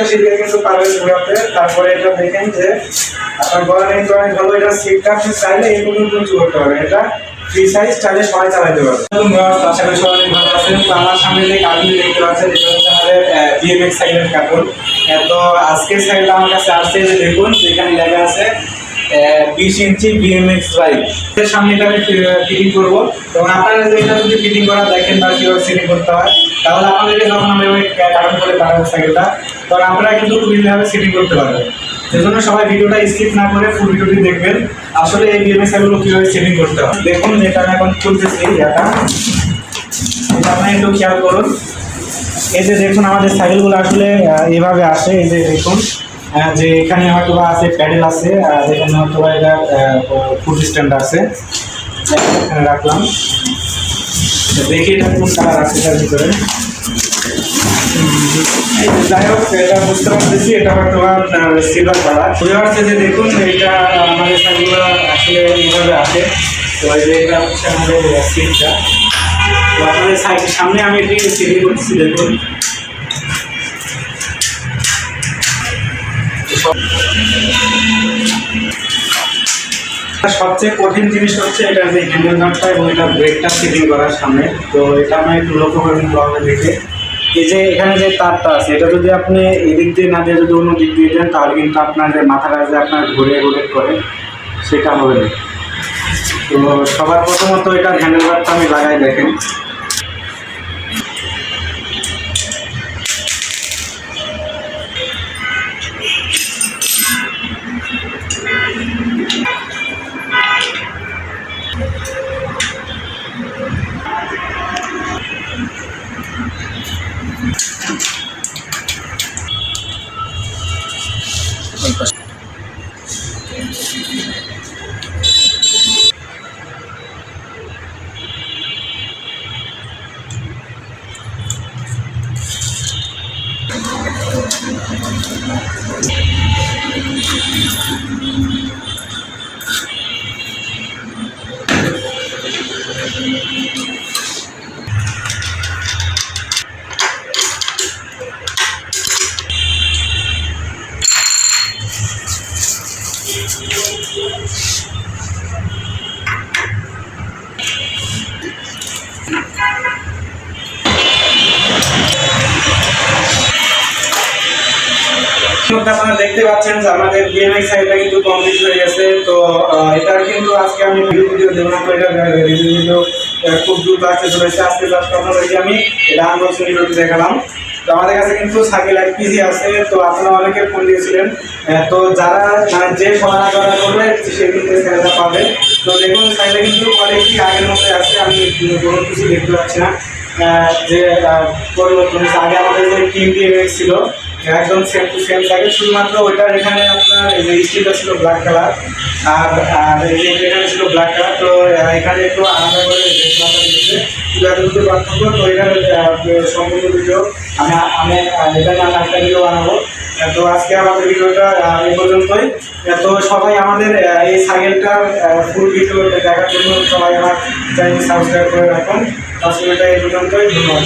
শিখে কিন্তু পারবেন ঘোরাতে। তারপরে এটা দেখেন যে আপনার গলা কিন্তু অনেক ভালো, এটা সিটটা আপনি চাইলে এই পর্যন্ত উঁচু করতে পারবেন, এটা ফ্রি সাইজ চাইলে সবাই চালাতে পারবে। আশা করি সবাই অনেক ভালো আছেন। তো আমার সামনে যে কার্টুন দেখতে পাচ্ছেন এটা হচ্ছে আমাদের বিএমএক্স সাইকেলের কার্টুন। তো আজকের সাইকেলটা আমার কাছে আসছে, যে দেখুন যেখানে লেখা আছে 20 ইঞ্চি বিএমএক্স বাইক। এর সামনে এটা আমি ফিটিং করবো, এবং আপনারা এটা যদি ফিটিং করা দেখেন বা কীভাবে সেটিং করতে হয়, তাহলে আপনাদেরকে যখন আমি ওই কার্টুন করে পাঠাবো সাইকেলটা, তখন আপনারা কিন্তু খুব ইজিভাবে সেটিং করতে পারবেন। সেজন্য সবাই ভিডিওটা স্কিপ না করে ফুল ভিডিওটি দেখবেন, আসলে এই বিএমএক্স সাইকেলগুলো কীভাবে সেটিং করতে হয়। দেখুন যেটা আমি এখন খুলতেছি, এটা আপনি একটু খেয়াল করুন। এই যে দেখুন আমাদের সাইকেলগুলো আসলে এভাবে আসে, এই যে দেখুন যে এখানে হয়তো বা আছে প্যাডেল আছে, আর এখানে হয়তো বা এটা ফুড স্ট্যান্ড আছে, এখানে রাখলাম। দেখি এটা কোন কালার আছে এটার ভিতরে। যাই হোক, এটা বুঝতে পারতেছি এটা হয়তো বা সিলভার কালার বুঝতে পারছে। যে দেখুন এটা আমাদের সাইকেলগুলো আসলে এইভাবে আসে। তো এই যে এটা হচ্ছে আমাদের সিটটা। তো আপনাদের সামনে আমি এটিকে সেটিং করতেছি, দেখুন। সবচেয়ে কঠিন জিনিস হচ্ছে এটা যে হ্যান্ডেল নাটটা এবং এটা ব্রেকটা সেটিং করার সামনে। তো এটা আমি একটু লক্ষ্য করবেন ভালোভাবে দেখে। এই যে এখানে যে তারটা আছে, এটা যদি আপনি এদিক দিয়ে না দিয়ে যদি অন্য দিক দিয়ে দেন, তাহলে কিন্তু আপনার যে মাথাটা যে আপনার ঘুরে রোটেট করে, সেটা হবে না। তো সবার প্রথমত এটার হ্যান্ডেল নাটটা আমি লাগাই, দেখেন। আপনারা দেখতে পাচ্ছেন যে আমাদের বিএমএক্স সাইকেলটা কিন্তু কমপ্লিট হয়ে গেছে। তো এটা কিন্তু আজকে আমি ভিডিও দেবো না, তো এটা ভিডিও খুব দ্রুত আসতে চলেছে। আজকে জাস্ট আপনাদেরকে আমি এটা আনবক্সিং ভিডিওটি দেখালাম। তো আমাদের কাছে কিন্তু সাইকেল এক পিসি আছে। তো আপনারা অনেকে ফোন দিয়েছিলেন, তো যারা যে সহায়তা করা করবে সে কিন্তু সাইকেলটা পাবে। তো দেখুন সাইকেলটা কিন্তু কোয়ালিটি আগের মধ্যে আছে, আমি কোনো কিছু দেখতে পাচ্ছি না যে পরিবর্তন। আগে আমাদের যে টিম বিএমএক্স ছিল একদম সেম টু সেম সাইকেল, শুধুমাত্র ওইটার এখানে আপনার এই যে স্টিলটা ছিল ব্ল্যাক কালার, আর এই যে এখানে ছিল ব্ল্যাক কালার। তো এখানে একটু আলাদা করে দিচ্ছে, দুটো পার্থক্য। তো এখানে সম্পূর্ণ ভিডিও আমি এটা নিয়ে একটা ভিডিও বানাবো। তো আজকে আমাদের ভিডিওটা এই পর্যন্তই। তো সবাই আমাদের এই সাইকেলটার ফুল ভিডিও দেখার জন্য সবাই আমার চ্যানেল সাবস্ক্রাইব করে রাখুন। আজকে এটা এই পর্যন্তই, ধন্যবাদ।